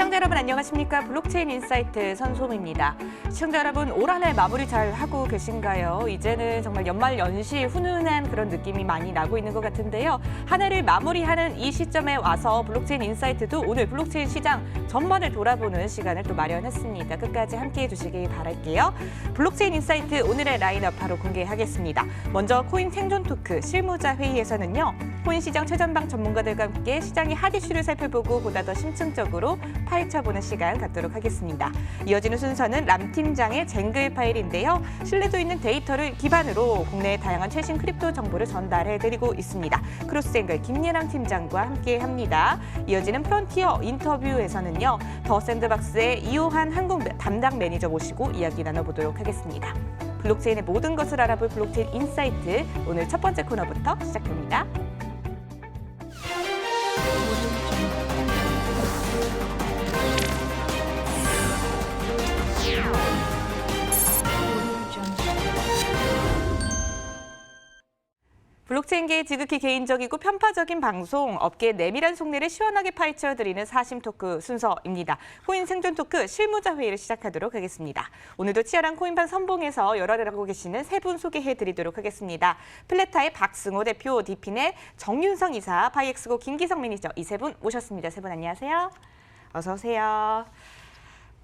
시청자 여러분 안녕하십니까? 블록체인 인사이트 선솜입니다. 시청자 여러분 올 한 해 마무리 잘 하고 계신가요? 이제는 정말 연말 연시 훈훈한 그런 느낌이 많이 나고 있는 것 같은데요. 한 해를 마무리하는 이 시점에 와서 블록체인 인사이트도 오늘 블록체인 시장 전반을 돌아보는 시간을 또 마련했습니다. 끝까지 함께해 주시기 바랄게요. 블록체인 인사이트 오늘의 라인업 바로 공개하겠습니다. 먼저 코인 생존 토크 실무자 회의에서는요. 코인 시장 최전방 전문가들과 함께 시장의 핫 이슈를 살펴보고 보다 더 심층적으로 파헤쳐보는 시간 갖도록 하겠습니다. 이어지는 순서는 람 팀장의 쟁글 파일인데요. 신뢰도 있는 데이터를 기반으로 국내의 다양한 최신 크립토 정보를 전달해드리고 있습니다. 크로스앵글 김예람 팀장과 함께합니다. 이어지는 프론티어 인터뷰에서는요. 더 샌드박스의 이호한 한국 담당 매니저 모시고 이야기 나눠보도록 하겠습니다. 블록체인의 모든 것을 알아볼 블록체인 인사이트 오늘 첫 번째 코너부터 시작됩니다. 블록체인계의 지극히 개인적이고 편파적인 방송, 업계의 내밀한 속내를 시원하게 파헤쳐드리는 사심 토크 순서입니다. 코인 생존 토크 실무자 회의를 시작하도록 하겠습니다. 오늘도 치열한 코인판 선봉에서 열화를 하고 계시는 세 분 소개해드리도록 하겠습니다. 플레타의 박승호 대표, 디핀의 정윤성 이사, 파이엑스고 김기성 매니저 이 세 분 모셨습니다. 세 분 안녕하세요. 어서 오세요.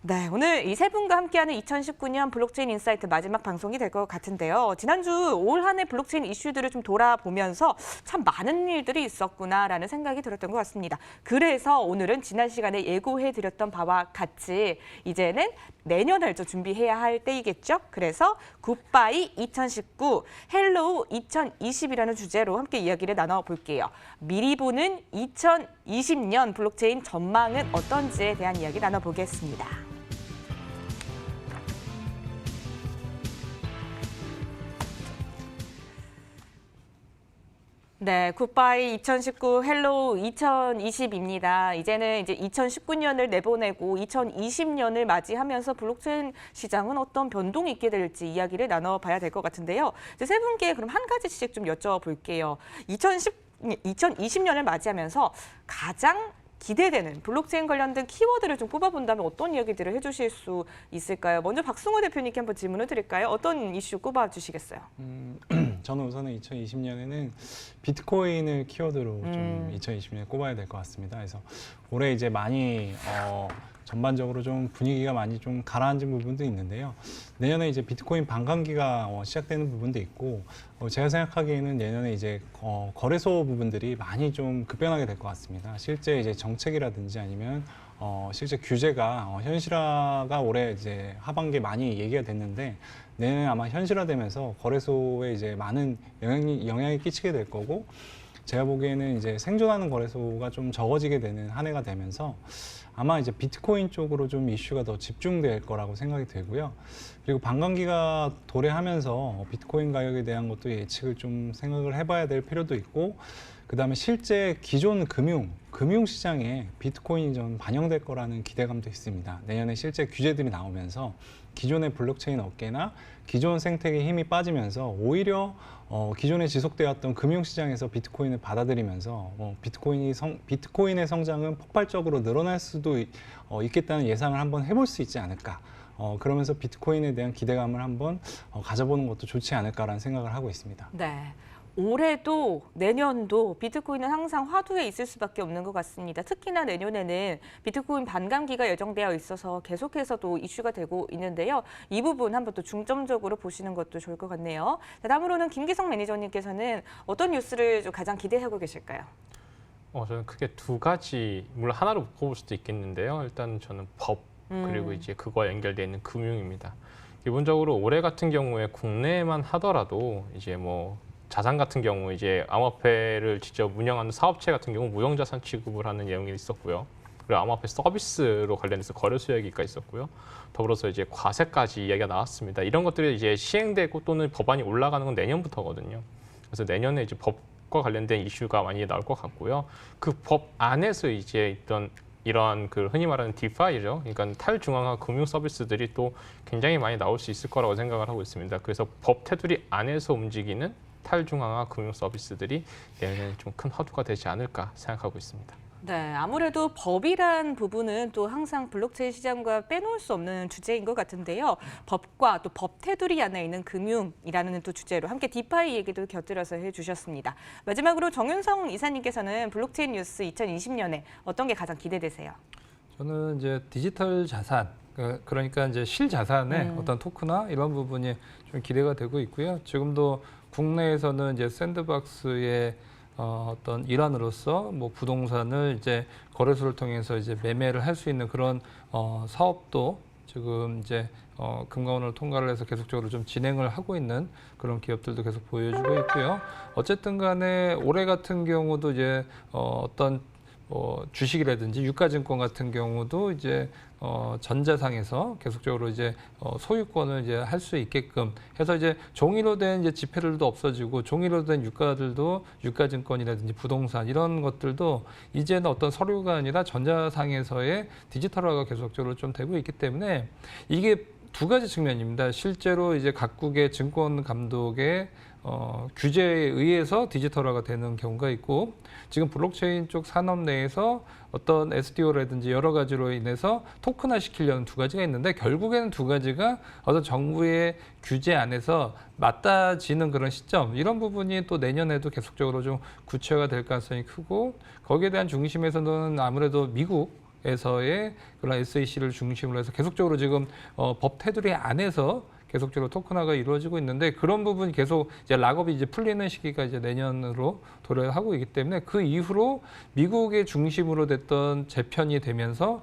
네, 오늘 이 세 분과 함께하는 2019년 블록체인 인사이트 마지막 방송이 될 것 같은데요. 지난주 올 한 해 블록체인 이슈들을 좀 돌아보면서 참 많은 일들이 있었구나라는 생각이 들었던 것 같습니다. 그래서 오늘은 지난 시간에 예고해드렸던 바와 같이 이제는 내년을 좀 준비해야 할 때이겠죠. 그래서 굿바이 2019, 헬로우 2020이라는 주제로 함께 이야기를 나눠볼게요. 미리 보는 2020년 블록체인 전망은 어떤지에 대한 이야기 나눠보겠습니다. 네, 굿바이 2019, 헬로우 2020입니다. 이제는 이제 2019년을 내보내고 2020년을 맞이하면서 블록체인 시장은 어떤 변동이 있게 될지 이야기를 나눠봐야 될 것 같은데요. 이제 세 분께 그럼 한 가지씩 좀 여쭤볼게요. 2020년을 맞이하면서 가장 기대되는 블록체인 관련된 키워드를 좀 꼽아본다면 어떤 이야기들을 해주실 수 있을까요? 먼저 박승호 대표님께 한번 질문을 드릴까요? 어떤 이슈 꼽아주시겠어요? 저는 우선은 2020년에는 비트코인을 키워드로 좀 2020년에 꼽아야 될 것 같습니다. 그래서 올해 이제 많이 전반적으로 좀 분위기가 많이 좀 가라앉은 부분도 있는데요. 내년에 이제 비트코인 반감기가 시작되는 부분도 있고, 제가 생각하기에는 내년에 이제 거래소 부분들이 많이 좀 급변하게 될 것 같습니다. 실제 이제 정책이라든지 아니면 실제 규제가 현실화가 올해 이제 하반기에 많이 얘기가 됐는데 내년에 아마 현실화되면서 거래소에 이제 많은 영향이 끼치게 될 거고, 제가 보기에는 이제 생존하는 거래소가 좀 적어지게 되는 한 해가 되면서 아마 이제 비트코인 쪽으로 좀 이슈가 더 집중될 거라고 생각이 들고요. 그리고 반감기가 도래하면서 비트코인 가격에 대한 것도 예측을 좀 생각을 해봐야 될 필요도 있고, 그다음에 실제 기존 금융 시장에 비트코인이 좀 반영될 거라는 기대감도 있습니다. 내년에 실제 규제들이 나오면서 기존의 블록체인 업계나 기존 생태계에 힘이 빠지면서 오히려 기존에 지속되었던 금융시장에서 비트코인을 받아들이면서 비트코인의 성장은 폭발적으로 늘어날 수도 있겠다는 예상을 한번 해볼 수 있지 않을까. 그러면서 비트코인에 대한 기대감을 한번 가져보는 것도 좋지 않을까라는 생각을 하고 있습니다. 네. 올해도 내년도 비트코인은 항상 화두에 있을 수밖에 없는 것 같습니다. 특히나 내년에는 비트코인 반감기가 예정되어 있어서 계속해서 또 이슈가 되고 있는데요. 이 부분 한번 또 중점적으로 보시는 것도 좋을 것 같네요. 자, 다음으로는 김기성 매니저님께서는 어떤 뉴스를 좀 가장 기대하고 계실까요? 저는 크게 두 가지, 물론 하나로 꼽을 수도 있겠는데요. 일단 저는 법, 그리고 이제 그거와 연결되어 있는 금융입니다. 기본적으로 올해 같은 경우에 국내에만 하더라도 이제 뭐 자산 같은 경우 이제 암호화폐를 직접 운영하는 사업체 같은 경우 무형자산 취급을 하는 내용이 있었고요. 그리고 암호화폐 서비스로 관련해서 거래소 이야기가 있었고요. 더불어서 이제 과세까지 이야기가 나왔습니다. 이런 것들이 이제 시행되고 또는 법안이 올라가는 건 내년부터거든요. 그래서 내년에 이제 법과 관련된 이슈가 많이 나올 것 같고요. 그 법 안에서 이제 있던 이러한 그 흔히 말하는 디파이죠. 그러니까 탈중앙화 금융 서비스들이 또 굉장히 많이 나올 수 있을 거라고 생각을 하고 있습니다. 그래서 법 테두리 안에서 움직이는 탈중앙화 금융 서비스들이 내년에 좀 큰 화두가 되지 않을까 생각하고 있습니다. 네, 아무래도 법이란 부분은 또 항상 블록체인 시장과 빼놓을 수 없는 주제인 것 같은데요. 법과 또 법 테두리 안에 있는 금융이라는 또 주제로 함께 디파이 얘기도 곁들여서 해주셨습니다. 마지막으로 정윤성 이사님께서는 블록체인 뉴스 2020년에 어떤 게 가장 기대되세요? 저는 이제 디지털 자산, 그러니까 이제 실자산의 어떤 토크나 이런 부분이 좀 기대가 되고 있고요. 지금도 국내에서는 이제 샌드박스의 어떤 일환으로서 뭐 부동산을 이제 거래소를 통해서 이제 매매를 할 수 있는 그런 사업도 지금 이제 금감원을 통과를 해서 계속적으로 좀 진행을 하고 있는 그런 기업들도 계속 보여주고 있고요. 어쨌든 간에 올해 같은 경우도 이제 어떤 주식이라든지 유가증권 같은 경우도 이제 전자상에서 계속적으로 이제 소유권을 이제 할 수 있게끔 해서 이제 종이로 된 이제 지폐들도 없어지고 종이로 된 유가들도 유가증권이라든지 부동산 이런 것들도 이제는 어떤 서류가 아니라 전자상에서의 디지털화가 계속적으로 좀 되고 있기 때문에 이게 두 가지 측면입니다. 실제로 이제 각국의 증권 감독의 규제에 의해서 디지털화가 되는 경우가 있고 지금 블록체인 쪽 산업 내에서 어떤 SDO라든지 여러 가지로 인해서 토큰화 시키려는 두 가지가 있는데 결국에는 두 가지가 어떤 정부의 규제 안에서 맞닿아지는 그런 시점 이런 부분이 또 내년에도 계속적으로 좀 구체화가 될 가능성이 크고 거기에 대한 중심에서는 아무래도 미국에서의 그런 SEC를 중심으로 해서 계속적으로 지금 법 테두리 안에서 계속적으로 토큰화가 이루어지고 있는데 그런 부분이 계속 이제 락업이 이제 풀리는 시기가 이제 내년으로 도래하고 있기 때문에 그 이후로 미국의 중심으로 됐던 재편이 되면서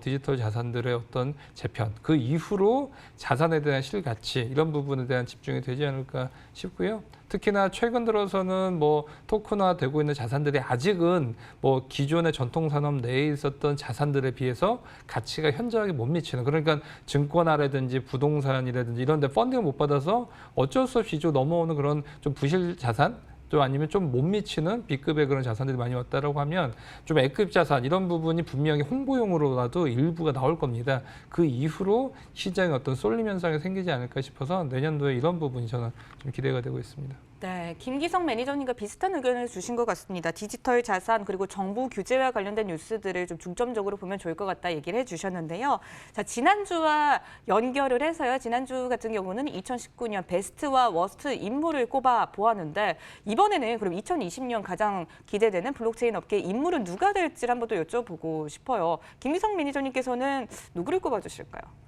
디지털 자산들의 어떤 재편 그 이후로 자산에 대한 실가치 이런 부분에 대한 집중이 되지 않을까 싶고요. 특히나 최근 들어서는 뭐 토큰화되고 있는 자산들이 아직은 뭐 기존의 전통 산업 내에 있었던 자산들에 비해서 가치가 현저하게 못 미치는 그러니까 증권화라든지 부동산이라든지 이런 데 펀딩을 못 받아서 어쩔 수 없이 좀 넘어오는 그런 좀 부실 자산 또 아니면 좀 못 미치는 B급의 그런 자산들이 많이 왔다라고 하면 좀 A급 자산 이런 부분이 분명히 홍보용으로라도 일부가 나올 겁니다. 그 이후로 시장에 어떤 쏠림 현상이 생기지 않을까 싶어서 내년도에 이런 부분이 저는 좀 기대가 되고 있습니다. 네, 김기성 매니저님과 비슷한 의견을 주신 것 같습니다. 디지털 자산 그리고 정부 규제와 관련된 뉴스들을 좀 중점적으로 보면 좋을 것 같다 얘기를 해주셨는데요. 자, 지난주와 연결을 해서요. 지난주 같은 경우는 2019년 베스트와 워스트 인물을 꼽아 보았는데 이번에는 그럼 2020년 가장 기대되는 블록체인 업계 인물은 누가 될지 한번 또 여쭤보고 싶어요. 김기성 매니저님께서는 누구를 꼽아주실까요?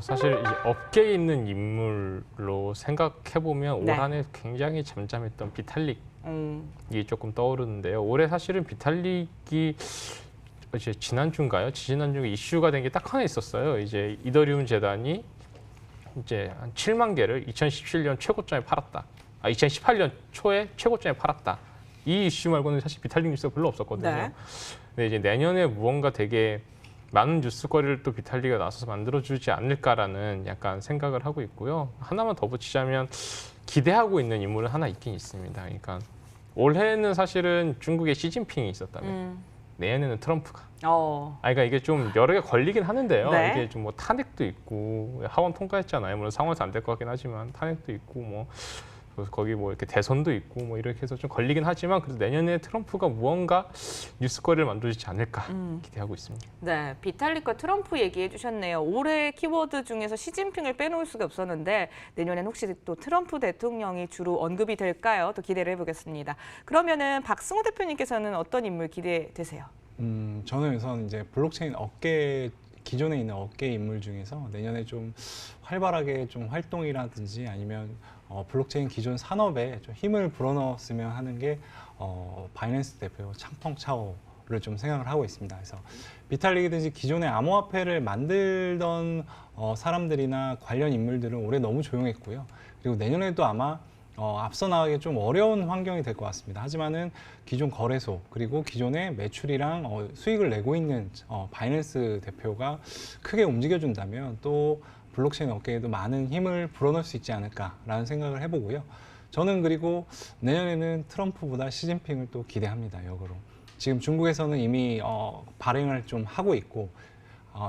사실 이제 업계에 있는 인물로 생각해보면 네. 올 한 해 굉장히 잠잠했던 비탈릭이 조금 떠오르는데요. 올해 사실은 비탈릭이 이제 지난주인가요? 지난주에 이슈가 된 게 딱 하나 있었어요. 이제 이더리움 재단이 이제 한 7만 개를 2017년 최고점에 팔았다. 2018년 초에 최고점에 팔았다. 이 이슈 말고는 사실 비탈릭 뉴스가 별로 없었거든요. 네. 근데 이제 내년에 무언가 되게 많은 뉴스거리를 또 비탈리가 나서서 만들어주지 않을까라는 약간 생각을 하고 있고요. 하나만 더 붙이자면 기대하고 있는 인물은 하나 있긴 있습니다. 그러니까 올해는 사실은 중국의 시진핑이 있었다면 내년에는 트럼프가. 그러니까 이게 좀 여러 개 걸리긴 하는데요. 네. 이게 좀 뭐 탄핵도 있고 하원 통과했잖아요. 물론 상원에서 안 될 것 같긴 하지만 탄핵도 있고 뭐. 그래서 거기 뭐 이렇게 대선도 있고 뭐 이렇게 해서 좀 걸리긴 하지만 그래도 내년에 트럼프가 무언가 뉴스거리를 만들어주지 않을까 기대하고 있습니다. 네, 비탈릭과 트럼프 얘기해 주셨네요. 올해 키워드 중에서 시진핑을 빼놓을 수가 없었는데 내년엔 혹시 또 트럼프 대통령이 주로 언급이 될까요? 또 기대를 해보겠습니다. 그러면은 박승호 대표님께서는 어떤 인물 기대되세요? 저는 우선 이제 블록체인 업계 기존에 있는 업계 인물 중에서 내년에 좀 활발하게 좀 활동이라든지 아니면 블록체인 기존 산업에 좀 힘을 불어넣었으면 하는 게 바이낸스 대표 창펑 차오를 좀 생각을 하고 있습니다. 그래서 비탈릭이든지 기존의 암호화폐를 만들던 사람들이나 관련 인물들은 올해 너무 조용했고요. 그리고 내년에도 아마 앞서 나가기 좀 어려운 환경이 될 것 같습니다. 하지만은 기존 거래소 그리고 기존의 매출이랑 수익을 내고 있는 바이낸스 대표가 크게 움직여준다면 또 블록체인 업계에도 많은 힘을 불어넣을 수 있지 않을까라는 생각을 해보고요. 저는 그리고 내년에는 트럼프보다 시진핑을 또 기대합니다. 역으로. 지금 중국에서는 이미 발행을 좀 하고 있고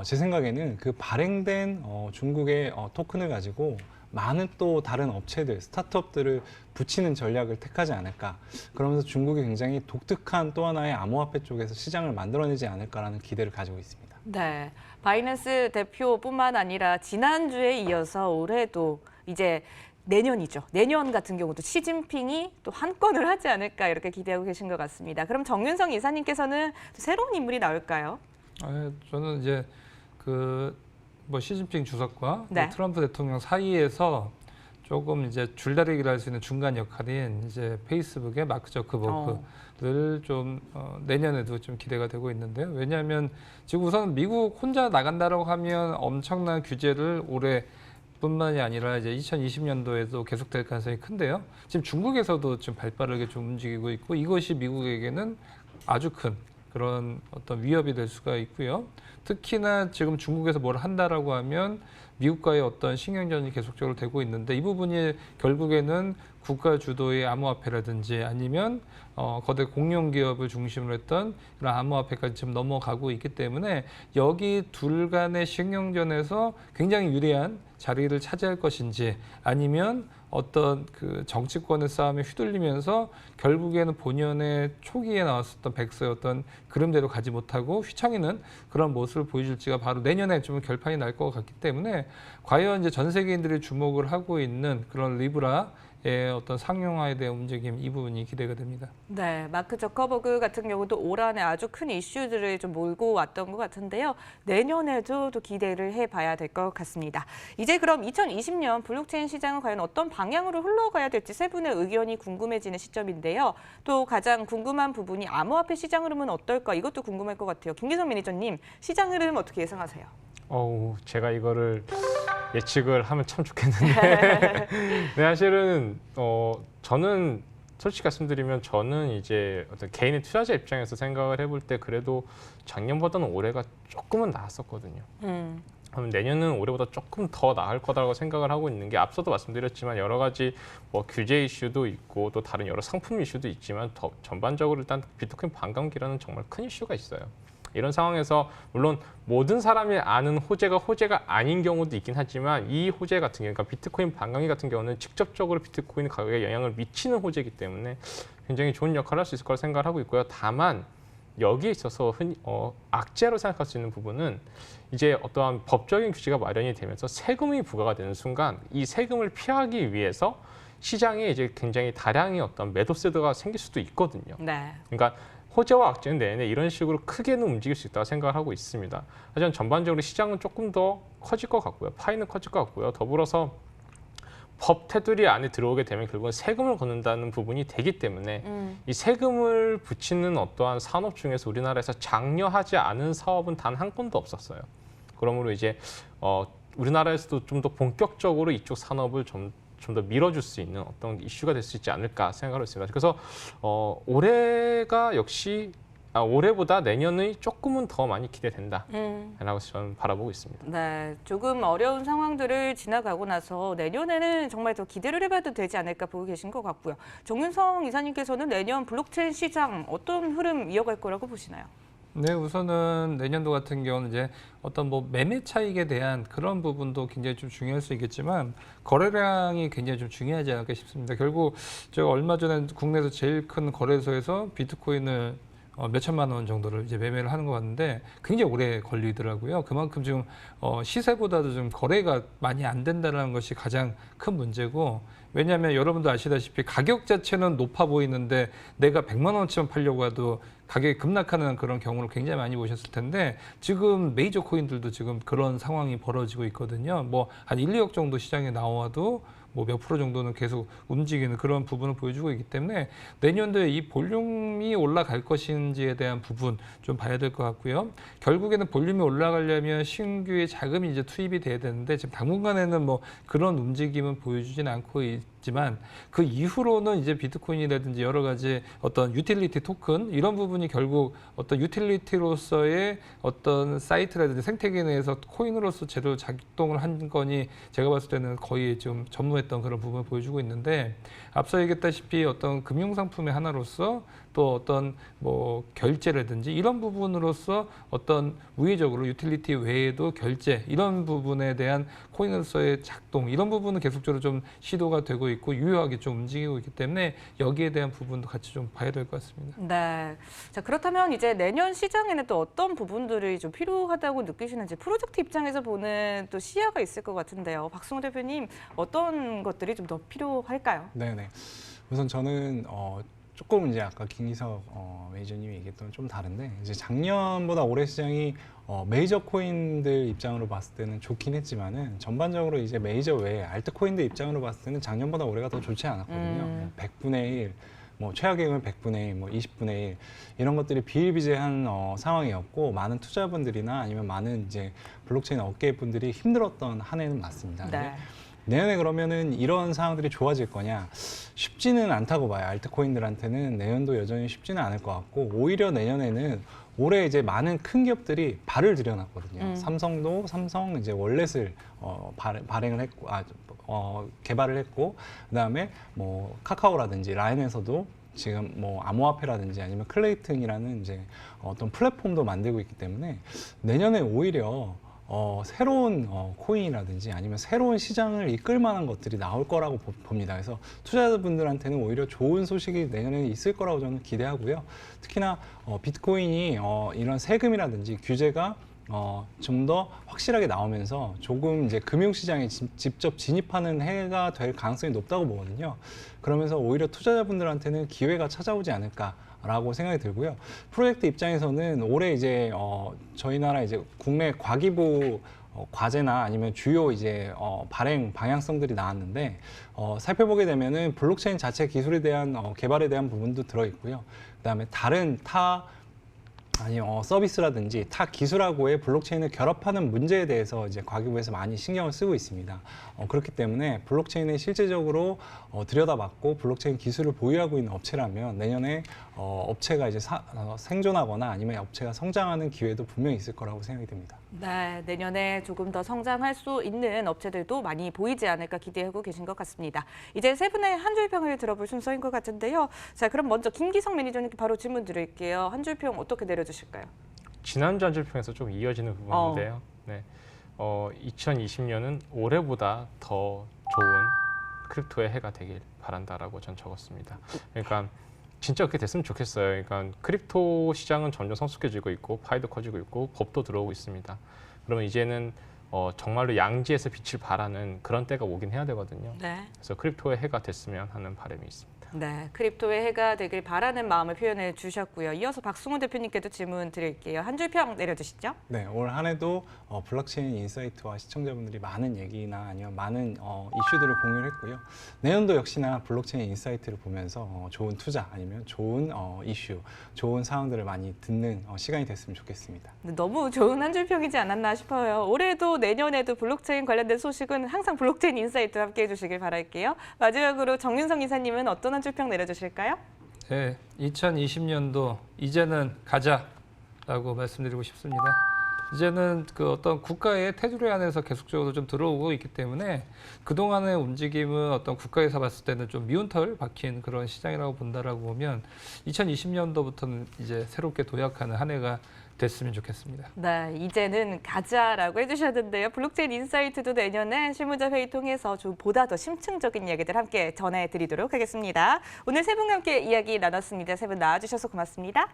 제 생각에는 그 발행된 중국의 토큰을 가지고 많은 또 다른 업체들, 스타트업들을 붙이는 전략을 택하지 않을까. 그러면서 중국이 굉장히 독특한 또 하나의 암호화폐 쪽에서 시장을 만들어내지 않을까라는 기대를 가지고 있습니다. 네, 바이낸스 대표뿐만 아니라 지난주에 이어서 올해도 이제 내년이죠. 내년 같은 경우도 시진핑이 또 한 건을 하지 않을까 이렇게 기대하고 계신 것 같습니다. 그럼 정윤성 이사님께서는 또 새로운 인물이 나올까요? 저는 이제 뭐 시진핑 주석과 네. 트럼프 대통령 사이에서 조금 이제 줄다리기를 할 수 있는 중간 역할인 이제 페이스북의 마크 저커버그를 좀 내년에도 좀 기대가 되고 있는데요. 왜냐하면 지금 우선 미국 혼자 나간다라고 하면 엄청난 규제를 올해 뿐만이 아니라 이제 2020년도에도 계속될 가능성이 큰데요. 지금 중국에서도 좀 발빠르게 좀 움직이고 있고 이것이 미국에게는 아주 큰 그런 어떤 위협이 될 수가 있고요. 특히나 지금 중국에서 뭘 한다라고 하면 미국과의 어떤 신경전이 계속적으로 되고 있는데 이 부분이 결국에는 국가 주도의 암호화폐라든지 아니면 거대 공룡 기업을 중심으로 했던 그런 암호화폐까지 지금 넘어가고 있기 때문에 여기 둘 간의 신경전에서 굉장히 유리한 자리를 차지할 것인지 아니면 어떤 그 정치권의 싸움에 휘둘리면서 결국에는 본연의 초기에 나왔었던 백서의 어떤 그림대로 가지 못하고 휘청이는 그런 모습을 보여줄지가 바로 내년에 좀 결판이 날 것 같기 때문에 과연 이제 전 세계인들이 주목을 하고 있는 그런 리브라의 어떤 상용화에 대한 움직임 이 부분이 기대가 됩니다. 네, 마크 저커버그 같은 경우도 올 한해 아주 큰 이슈들을 좀 몰고 왔던 것 같은데요. 내년에도 또 기대를 해봐야 될 것 같습니다. 이제 그럼 2020년 블록체인 시장은 과연 어떤 방향으로 흘러가야 될지 세 분의 의견이 궁금해지는 시점인데요. 또 가장 궁금한 부분이 암호화폐 시장 흐름은 어떨까 이것도 궁금할 것 같아요. 김기성 매니저님, 시장 흐름 어떻게 예상하세요? 제가 이거를 예측을 하면 참 좋겠는데 네, 사실은 저는 솔직히 말씀드리면 저는 이제 어떤 개인의 투자자 입장에서 생각을 해볼 때 그래도 작년보다는 올해가 조금은 나았었거든요. 그럼 내년은 올해보다 조금 더 나을 거다라고 생각을 하고 있는 게 앞서도 말씀드렸지만 여러 가지 뭐 규제 이슈도 있고 또 다른 여러 상품 이슈도 있지만 더 전반적으로 일단 비트코인 반감기라는 정말 큰 이슈가 있어요. 이런 상황에서 물론 모든 사람이 아는 호재가 호재가 아닌 경우도 있긴 하지만 이 호재 같은 경우, 그러니까 비트코인 반감기 같은 경우는 직접적으로 비트코인 가격에 영향을 미치는 호재이기 때문에 굉장히 좋은 역할을 할 수 있을 거라 생각을 하고 있고요. 다만 여기에 있어서 흔히 악재로 생각할 수 있는 부분은 이제 어떠한 법적인 규제가 마련이 되면서 세금이 부과가 되는 순간 이 세금을 피하기 위해서 시장에 이제 굉장히 다량의 어떤 매도세가 생길 수도 있거든요. 네. 그러니까 호재와 악재는 내내 이런 식으로 크게는 움직일 수 있다고 생각을 하고 있습니다. 하지만 전반적으로 시장은 조금 더 커질 것 같고요. 파이는 커질 것 같고요. 더불어서 법 테두리 안에 들어오게 되면 결국은 세금을 걷는다는 부분이 되기 때문에 이 세금을 붙이는 어떠한 산업 중에서 우리나라에서 장려하지 않은 사업은 단 한 건도 없었어요. 그러므로 이제 우리나라에서도 좀 더 본격적으로 이쪽 산업을 좀 더 밀어줄 수 있는 어떤 이슈가 될 수 있지 않을까 생각하고 있습니다. 그래서 올해가 역시 올해보다 내년의 조금은 더 많이 기대된다라고 저는 바라보고 있습니다. 네, 조금 어려운 상황들을 지나가고 나서 내년에는 정말 더 기대를 해봐도 되지 않을까 보고 계신 것 같고요. 정윤성 이사님께서는 내년 블록체인 시장 어떤 흐름 이어갈 거라고 보시나요? 네, 우선은 내년도 같은 경우는 이제 어떤 뭐 매매 차익에 대한 그런 부분도 굉장히 좀 중요할 수 있겠지만 거래량이 굉장히 좀 중요하지 않을까 싶습니다. 결국 제가 얼마 전에 국내에서 제일 큰 거래소에서 비트코인을 몇 천만 원 정도를 이제 매매를 하는 거 같는데 굉장히 오래 걸리더라고요. 그만큼 지금 시세보다도 좀 거래가 많이 안 된다는 것이 가장 큰 문제고 왜냐하면 여러분도 아시다시피 가격 자체는 높아 보이는데 내가 100만 원치만 팔려고 해도 가격이 급락하는 그런 경우를 굉장히 많이 보셨을 텐데 지금 메이저 코인들도 지금 그런 상황이 벌어지고 있거든요. 뭐 한 1, 2억 정도 시장에 나와도 뭐 몇 프로 정도는 계속 움직이는 그런 부분을 보여주고 있기 때문에 내년도에 이 볼륨이 올라갈 것인지에 대한 부분 좀 봐야 될 것 같고요. 결국에는 볼륨이 올라가려면 신규의 자금이 이제 투입이 돼야 되는데 지금 당분간에는 뭐 그런 움직임은 보여주진 않고 있지만 그 이후로는 이제 비트코인이라든지 여러 가지 어떤 유틸리티 토큰 이런 부분이 결국 어떤 유틸리티로서의 어떤 사이트라든지 생태계 내에서 코인으로서 제대로 작동을 한 거니 제가 봤을 때는 거의 좀 전무했던 그런 부분을 보여주고 있는데 앞서 얘기했다시피 어떤 금융상품의 하나로서 또 어떤 뭐 결제라든지 이런 부분으로서 어떤 우회적으로 유틸리티 외에도 결제 이런 부분에 대한 코인으로서의 작동 이런 부분은 계속적으로 좀 시도가 되고 있고 유효하게 좀 움직이고 있기 때문에 여기에 대한 부분도 같이 좀 봐야 될 것 같습니다. 네. 자, 그렇다면 이제 내년 시장에는 또 어떤 부분들이 좀 필요하다고 느끼시는지 프로젝트 입장에서 보는 또 시야가 있을 것 같은데요. 박승호 대표님 어떤 것들이 좀 더 필요할까요? 네네. 우선 저는 조금 이제 아까 김기석 매니저님이 얘기했던 좀 다른데 이제 작년보다 올해 시장이 메이저 코인들 입장으로 봤을 때는 좋긴 했지만은 전반적으로 이제 메이저 외에 알트 코인들 입장으로 봤을 때는 작년보다 올해가 더 좋지 않았거든요. 뭐 100분의 1, 뭐 최악의 경우는 100분의 1, 뭐 20분의 1 이런 것들이 비일비재한 상황이었고 많은 투자분들이나 아니면 많은 이제 블록체인 업계 분들이 힘들었던 한 해는 맞습니다. 네. 내년에 그러면은 이런 상황들이 좋아질 거냐? 쉽지는 않다고 봐요. 알트코인들한테는 내년도 여전히 쉽지는 않을 것 같고 오히려 내년에는 올해 이제 많은 큰 기업들이 발을 들여놨거든요. 삼성 이제 월렛을 발행을 했고, 개발을 했고, 그다음에 뭐 카카오라든지 라인에서도 지금 뭐 암호화폐라든지 아니면 클레이튼이라는 이제 어떤 플랫폼도 만들고 있기 때문에 내년에 오히려 새로운 코인이라든지 아니면 새로운 시장을 이끌 만한 것들이 나올 거라고 봅니다. 그래서 투자자분들한테는 오히려 좋은 소식이 내년에 있을 거라고 저는 기대하고요. 특히나 비트코인이 이런 세금이라든지 규제가 좀 더 확실하게 나오면서 조금 이제 금융시장에 직접 진입하는 해가 될 가능성이 높다고 보거든요. 그러면서 오히려 투자자분들한테는 기회가 찾아오지 않을까라고 생각이 들고요. 프로젝트 입장에서는 올해 이제 저희 나라 이제 국내 과기부 과제나 아니면 주요 이제 발행 방향성들이 나왔는데 살펴보게 되면은 블록체인 자체 기술에 대한 개발에 대한 부분도 들어 있고요. 그다음에 다른 서비스라든지 타 기술하고의 블록체인을 결합하는 문제에 대해서 이제 과기부에서 많이 신경을 쓰고 있습니다. 그렇기 때문에 블록체인을 실제적으로 들여다봤고 블록체인 기술을 보유하고 있는 업체라면 내년에 업체가 이제 생존하거나 아니면 업체가 성장하는 기회도 분명히 있을 거라고 생각이 듭니다. 네, 내년에 조금 더 성장할 수 있는 업체들도 많이 보이지 않을까 기대하고 계신 것 같습니다. 이제 세 분의 한 줄 평을 들어볼 순서인 것 같은데요. 자, 그럼 먼저 김기석 매니저님께 바로 질문 드릴게요. 한 줄 평 어떻게 내려주실까요? 지난주 한 줄 평에서 좀 이어지는 부분인데요. 네, 2020년은 올해보다 더 좋은 크립토의 해가 되길 바란다라고 전 적었습니다. 그러니까 진짜 그렇게 됐으면 좋겠어요. 그러니까 크립토 시장은 점점 성숙해지고 있고 파이도 커지고 있고 법도 들어오고 있습니다. 그러면 이제는 정말로 양지에서 빛을 발하는 그런 때가 오긴 해야 되거든요. 네. 그래서 크립토의 해가 됐으면 하는 바람이 있습니다. 네, 크립토의 해가 되길 바라는 마음을 표현해 주셨고요. 이어서 박승호 대표님께도 질문 드릴게요. 한 줄 평 내려주시죠. 네, 올 한 해도 블록체인 인사이트와 시청자분들이 많은 얘기나 아니면 많은 이슈들을 공유를 했고요. 내년도 역시나 블록체인 인사이트를 보면서 좋은 투자 아니면 좋은 이슈, 좋은 사항들을 많이 듣는 시간이 됐으면 좋겠습니다. 너무 좋은 한 줄 평이지 않았나 싶어요. 올해도 내년에도 블록체인 관련된 소식은 항상 블록체인 인사이트와 함께해 주시길 바랄게요. 마지막으로 정윤성 이사님은 어떤 한 줄 평 내려주실까요? 네, 2020년도 이제는 가자라고 말씀드리고 싶습니다. 이제는 그 어떤 국가의 테두리 안에서 계속적으로 좀 들어오고 있기 때문에 그동안의 움직임은 어떤 국가에서 봤을 때는 좀 미운털 박힌 그런 시장이라고 본다라고 보면 2020년도부터는 이제 새롭게 도약하는 한 해가 됐으면 좋겠습니다. 네, 이제는 가자라고 해주셨는데요. 블록체인 인사이트도 내년에 실무자 회의 통해서 좀 보다 더 심층적인 이야기들 함께 전해드리도록 하겠습니다. 오늘 세 분과 함께 이야기 나눴습니다. 세 분 나와주셔서 고맙습니다.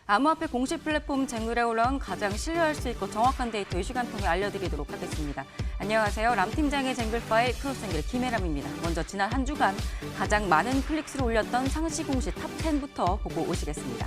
암호화폐 공식 플랫폼 쟁글에 올라온 가장 신뢰할 수 있고 정확한 데이터 이 시간 통해 알려드리도록 하겠습니다. 안녕하세요. 람 팀장의 쟁글파의 크로스쟁글 김혜람입니다. 먼저 지난 한 주간 가장 많은 클릭수를 올렸던 상시 공시 탑 10부터 보고 오시겠습니다.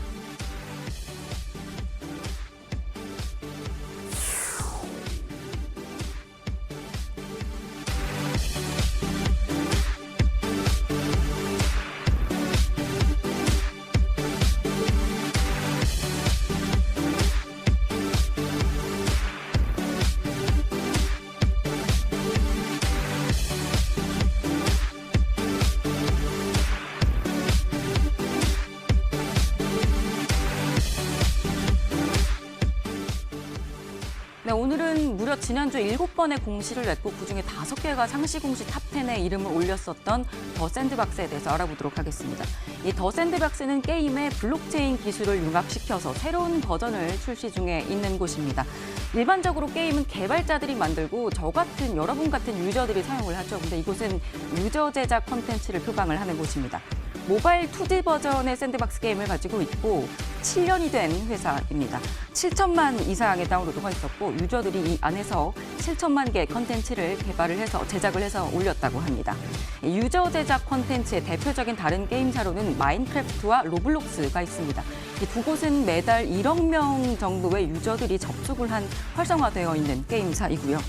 네, 오늘은 무려 지난주 7번의 공시를 냈고 그중에 5개가 상시 공시 탑 10에 이름을 올렸었던 더 샌드박스에 대해서 알아보도록 하겠습니다. 이 더 샌드박스는 게임의 블록체인 기술을 융합시켜서 새로운 버전을 출시 중에 있는 곳입니다. 일반적으로 게임은 개발자들이 만들고 저 같은 여러분 같은 유저들이 사용을 하죠. 근데 이곳은 유저 제작 콘텐츠를 표방을 하는 곳입니다. 모바일 2D 버전의 샌드박스 게임을 가지고 있고 7년이 된 회사입니다. 7천만 이상의 다운로드가 있었고 유저들이 이 안에서 7천만 개의 컨텐츠를 개발을 해서 제작을 해서 올렸다고 합니다. 유저 제작 컨텐츠의 대표적인 다른 게임사로는 마인크래프트와 로블록스가 있습니다. 이 두 곳은 매달 1억 명 정도의 유저들이 접속을 한 활성화되어 있는 게임사이고요.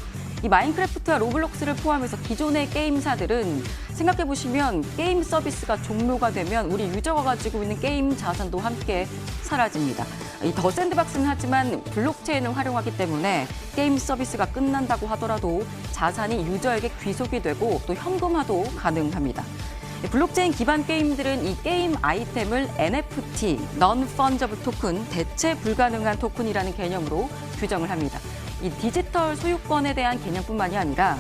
이 마인크래프트와 로블록스를 포함해서 기존의 게임사들은 생각해보시면 게임 서비스가 종료가 되면 우리 유저가 가지고 있는 게임 자산도 함께 사라집니다. 이 더 샌드박스는 하지만 블록체인을 활용하기 때문에 게임 서비스가 끝난다고 하더라도 자산이 유저에게 귀속이 되고 또 현금화도 가능합니다. 블록체인 기반 게임들은 이 게임 아이템을 NFT, Non-Fungible Token, 대체 불가능한 토큰이라는 개념으로 규정을 합니다. 이 디지털 소유권에 대한 개념뿐만이 아니라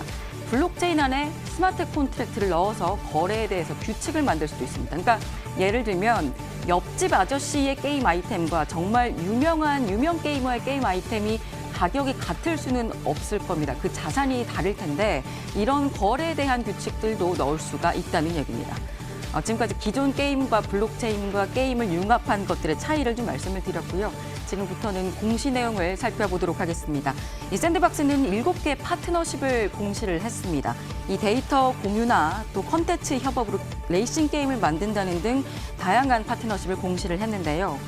블록체인 안에 스마트 콘트랙트를 넣어서 거래에 대해서 규칙을 만들 수도 있습니다. 그러니까 예를 들면 옆집 아저씨의 게임 아이템과 정말 유명 게이머의 게임 아이템이 가격이 같을 수는 없을 겁니다. 그 자산이 다를 텐데 이런 거래에 대한 규칙들도 넣을 수가 있다는 얘기입니다. 지금까지 기존 게임과 블록체인과 게임을 융합한 것들의 차이를 좀 말씀을 드렸고요. 지금부터는 공시 내용을 살펴보도록 하겠습니다. 이 샌드박스는 7개 파트너십을 공시를 했습니다. 이 데이터 공유나 또 콘텐츠 협업으로 레이싱 게임을 만든다는 등 다양한 파트너십을 공시를 했는데요.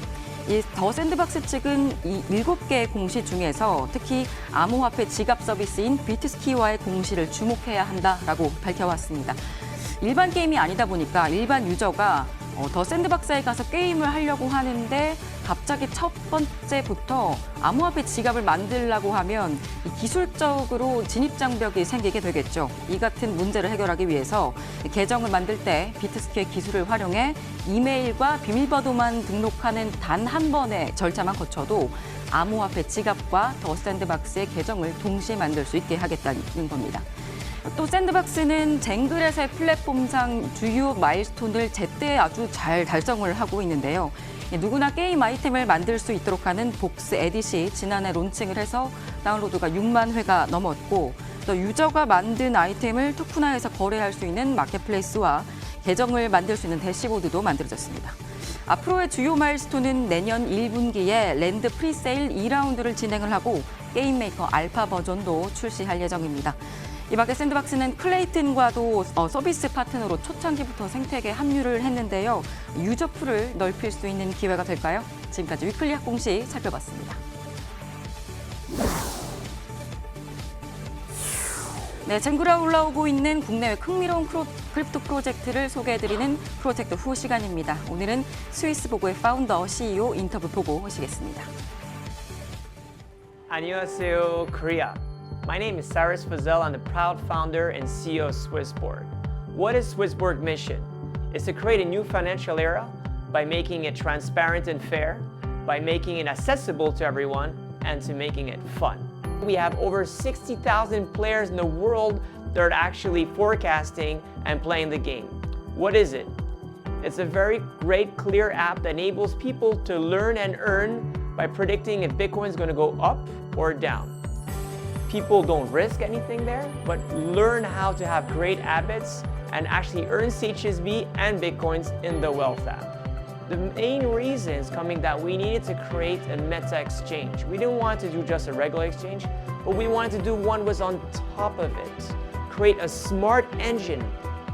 이 더 샌드박스 측은 이 7개의 공시 중에서 특히 암호화폐 지갑 서비스인 비트스키와의 공시를 주목해야 한다라고 밝혀왔습니다. 일반 게임이 아니다 보니까 일반 유저가 더 샌드박스에 가서 게임을 하려고 하는데 갑자기 첫 번째부터 암호화폐 지갑을 만들려고 하면 이 기술적으로 진입장벽이 생기게 되겠죠. 이 같은 문제를 해결하기 위해서 계정을 만들 때 비트스키의 기술을 활용해 이메일과 비밀번호만 등록하는 단 한 번의 절차만 거쳐도 암호화폐 지갑과 더 샌드박스의 계정을 동시에 만들 수 있게 하겠다는 겁니다. 또 샌드박스는 쟁글에서의 플랫폼상 주요 마일스톤을 제때 아주 잘 달성을 하고 있는데요. 누구나 게임 아이템을 만들 수 있도록 하는 복스 에딧이 지난해 론칭을 해서 다운로드가 6만 회가 넘었고 또 유저가 만든 아이템을 토큰화해서 거래할 수 있는 마켓플레이스와 계정을 만들 수 있는 대시보드도 만들어졌습니다. 앞으로의 주요 마일스톤은 내년 1분기에 랜드 프리세일 2라운드를 진행을 하고 게임메이커 알파 버전도 출시할 예정입니다. 이 밖에 샌드박스는 클레이튼과도 서비스 파트너로 초창기부터 생태계에 합류를 했는데요. 유저풀을 넓힐 수 있는 기회가 될까요? 지금까지 위클리 학공시 살펴봤습니다. 네, 쟁글에 올라오고 있는 국내외 흥미로운 크립토 프로젝트를 소개해드리는 프로젝트 후 시간입니다. 오늘은 스위스보고의 파운더 CEO 인터뷰 보고 오시겠습니다. 안녕하세요, Korea. My name is Cyrus Fazel. I'm the proud founder and CEO of Swissborg. What is Swissborg's mission? It's to create a new financial era by making it transparent and fair, by making it accessible to everyone, and to making it fun. We have over 60,000 players in the world that are actually forecasting and playing the game. What is it? It's a very great, clear app that enables people to learn and earn by predicting if Bitcoin is going to go up or down. People don't risk anything there, but learn how to have great habits and actually earn CHSB and Bitcoins in the Wealth app. The main reason is coming that we needed to create a meta exchange. We didn't want to do just a regular exchange, but we wanted to do one was on top of it. Create a smart engine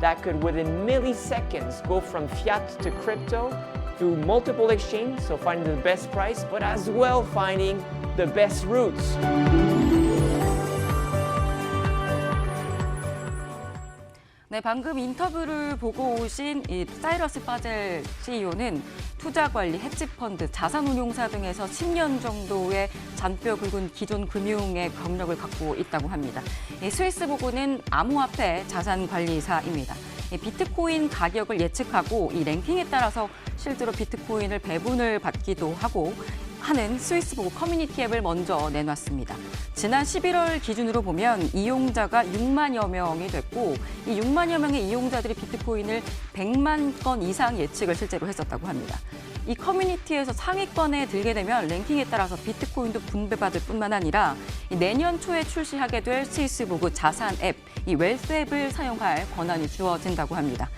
that could, within milliseconds, go from fiat to crypto through multiple exchanges, so finding the best price, but as well finding the best routes. 네, 방금 인터뷰를 보고 오신 이 사이러스 바젤 CEO는 투자 관리, 헤지펀드, 자산운용사 등에서 10년 정도의 잔뼈 굵은 기존 금융의 경력을 갖고 있다고 합니다. 이 스위스보그는 암호화폐 자산관리사입니다. 이 비트코인 가격을 예측하고 이 랭킹에 따라서 실제로 비트코인을 배분을 받기도 하고 하는 스위스보그 커뮤니티 앱을 먼저 내놨습니다. 지난 11월 기준으로 보면 이용자가 6만여 명이 됐고 이 6만여 명의 이용자들이 비트코인을 100만 건 이상 예측을 실제로 했었다고 합니다. 이 커뮤니티에서 상위권에 들게 되면 랭킹에 따라서 비트코인도 분배받을 뿐만 아니라 내년 초에 출시하게 될 스위스보그 자산 앱, 이 웰스 앱을 사용할 권한이 주어진다고 합니다.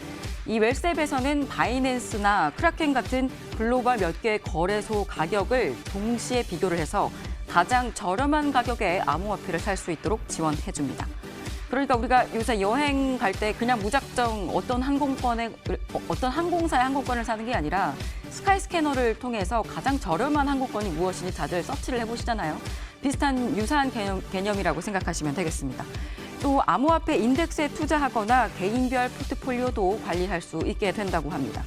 이 웰스 앱에서는 바이낸스나 크라켄 같은 글로벌 몇 개의 거래소 가격을 동시에 비교를 해서 가장 저렴한 가격에 암호화폐를 살 수 있도록 지원해줍니다. 그러니까 우리가 요새 여행 갈 때 그냥 무작정 어떤 항공사의 항공권을 사는 게 아니라 스카이스캐너를 통해서 가장 저렴한 항공권이 무엇인지 다들 서치를 해보시잖아요. 비슷한 유사한 개념이라고 생각하시면 되겠습니다. 또 암호화폐 인덱스에 투자하거나 개인별 포트폴리오도 관리할 수 있게 된다고 합니다.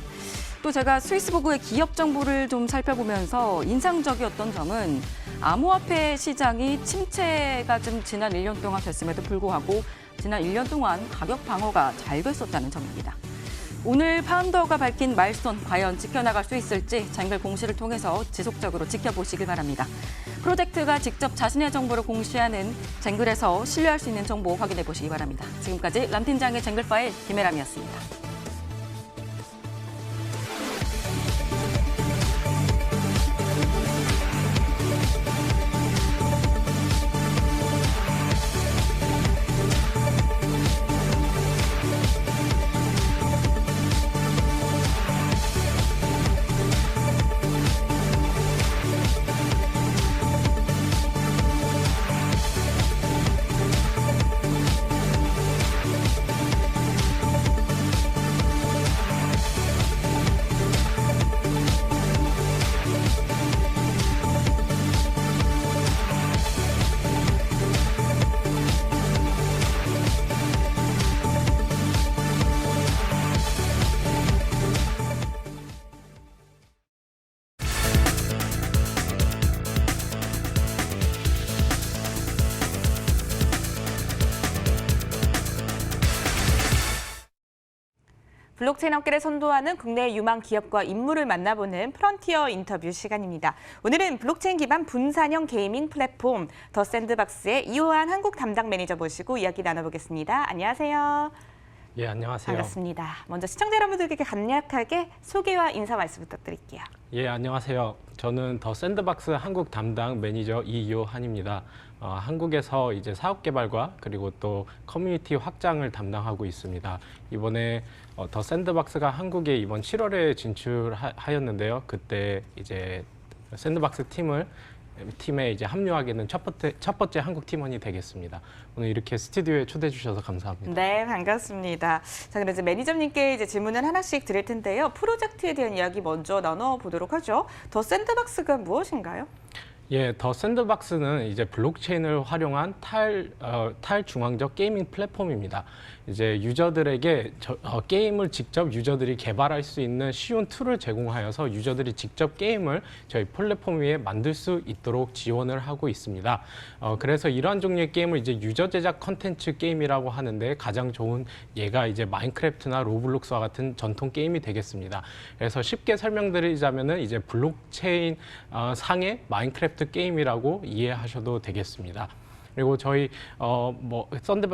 또 제가 스위스보그의 기업 정보를 좀 살펴보면서 인상적이었던 점은 암호화폐 시장이 침체가 좀 지난 1년 동안 됐음에도 불구하고 지난 1년 동안 가격 방어가 잘 됐었다는 점입니다. 오늘 파운더가 밝힌 마일스톤 과연 지켜나갈 수 있을지 쟁글 공시를 통해서 지속적으로 지켜보시길 바랍니다. 프로젝트가 직접 자신의 정보를 공시하는 쟁글에서 신뢰할 수 있는 정보 확인해 보시기 바랍니다. 지금까지 람 팀장의 쟁글 파일 김혜람이었습니다. 블록체인 업계를 선도하는 국내 유망 기업과 인물을 만나보는 프론티어 인터뷰 시간입니다. 오늘은 블록체인 기반 분산형 게이밍 플랫폼 더 샌드박스의 이호한 한국 담당 매니저 모시고 이야기 나눠보겠습니다. 안녕하세요. 예, 안녕하세요. 반갑습니다. 먼저 시청자 여러분들께 간략하게 소개와 인사 말씀 부탁드릴게요. 예, 안녕하세요. 저는 더 샌드박스 한국 담당 매니저 이효한입니다. 한국에서 이제 사업 개발과 그리고 또 커뮤니티 확장을 담당하고 있습니다. 이번에 더 샌드박스가 한국에 이번 7월에 진출하였는데요. 그때 이제 샌드박스 팀에 이제 합류하게 된 첫 번째 한국 팀원이 되겠습니다. 오늘 이렇게 스튜디오에 초대해 주셔서 감사합니다. 네, 반갑습니다. 자, 그럼 이제 매니저님께 이제 질문을 하나씩 드릴 텐데요. 프로젝트에 대한 이야기 먼저 나눠보도록 하죠. 더 샌드박스가 무엇인가요? 예, 더 샌드박스는 이제 블록체인을 활용한 탈중앙적 게이밍 플랫폼입니다. 이제 유저들에게 게임을 직접 유저들이 개발할 수 있는 쉬운 툴을 제공하여서 유저들이 직접 게임을 저희 플랫폼 위에 만들 수 있도록 지원을 하고 있습니다. 그래서 이러한 종류의 게임을 이제 유저 제작 컨텐츠 게임이라고 하는데 가장 좋은 예가 이제 마인크래프트나 로블록스와 같은 전통 게임이 되겠습니다. 그래서 쉽게 설명드리자면은 이제 블록체인 상의 마인크래프트 게임이라고 이해하셔도 되겠습니다. 그리고 저희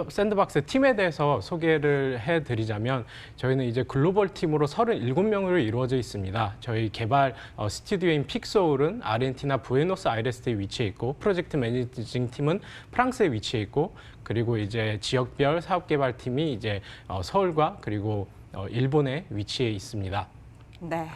샌드박스 팀에 대해서 소개를 해드리자면 저희는 이제 글로벌 팀으로 37명으로 이루어져 있습니다. 저희 개발 스튜디오인 픽소울은 아르헨티나 부에노스아이레스에 위치해 있고 프로젝트 매니징 팀은 프랑스에 위치해 있고 그리고 이제 지역별 사업 개발 팀이 이제 서울과 그리고 일본에 위치해 있습니다. 네.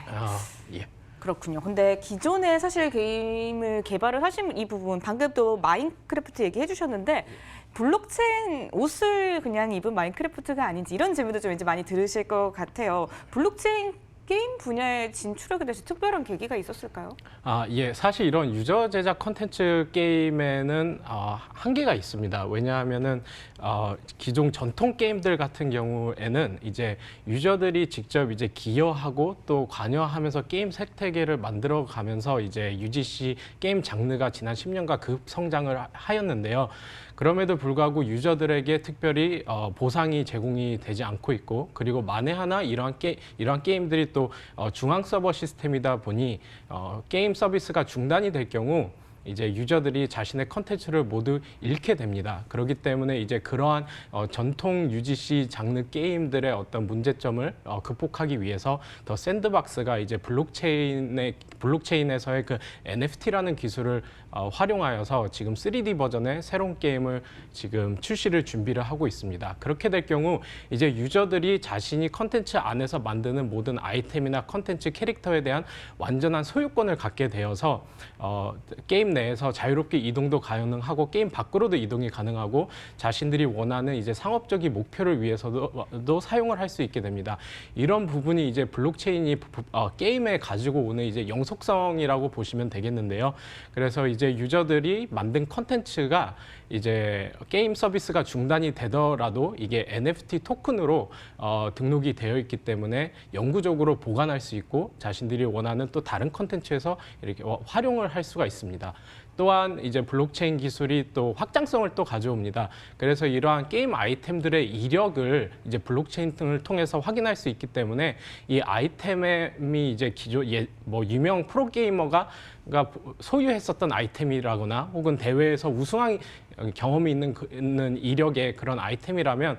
예. 그렇군요. 근데 기존에 사실 게임을 개발을 하신 이 부분, 방금 또 마인크래프트 얘기해 주셨는데 블록체인 옷을 그냥 입은 마인크래프트가 아닌지 이런 질문도 좀 이제 많이 들으실 것 같아요. 블록체인 게임 분야에 진출하게 돼서 특별한 계기가 있었을까요? 예. 사실 이런 유저 제작 콘텐츠 게임에는 한계가 있습니다. 왜냐하면은 기존 전통 게임들 같은 경우에는 이제 유저들이 직접 이제 기여하고 또 관여하면서 게임 생태계를 만들어 가면서 이제 UGC 게임 장르가 지난 10년간 급성장을 하였는데요. 그럼에도 불구하고 유저들에게 특별히 보상이 제공이 되지 않고 있고, 그리고 만에 하나 이러한 게임들이 또 중앙 서버 시스템이다 보니 게임 서비스가 중단이 될 경우 이제 유저들이 자신의 컨텐츠를 모두 잃게 됩니다. 그렇기 때문에 이제 그러한 전통 UGC 장르 게임들의 어떤 문제점을 극복하기 위해서 더 샌드박스가 이제 블록체인에서의 그 NFT라는 기술을 활용하여서 지금 3D 버전의 새로운 게임을 지금 출시를 준비를 하고 있습니다. 그렇게 될 경우 이제 유저들이 자신이 컨텐츠 안에서 만드는 모든 아이템이나 컨텐츠 캐릭터에 대한 완전한 소유권을 갖게 되어서 게임 내에서 자유롭게 이동도 가능하고 게임 밖으로도 이동이 가능하고 자신들이 원하는 이제 상업적인 목표를 위해서도 사용을 할 수 있게 됩니다. 이런 부분이 이제 블록체인이 게임에 가지고 오는 이제 영속성이라고 보시면 되겠는데요. 그래서 이제 유저들이 만든 컨텐츠가 이제 게임 서비스가 중단이 되더라도 이게 NFT 토큰으로 등록이 되어 있기 때문에 영구적으로 보관할 수 있고 자신들이 원하는 또 다른 컨텐츠에서 이렇게 활용을 할 수가 있습니다. 또한 이제 블록체인 기술이 또 확장성을 또 가져옵니다. 그래서 이러한 게임 아이템들의 이력을 이제 블록체인 등을 통해서 확인할 수 있기 때문에 이 아이템이 이제 유명 프로게이머가 소유했었던 아이템이라거나 혹은 대회에서 우승한 경험이 있는 이력의 그런 아이템이라면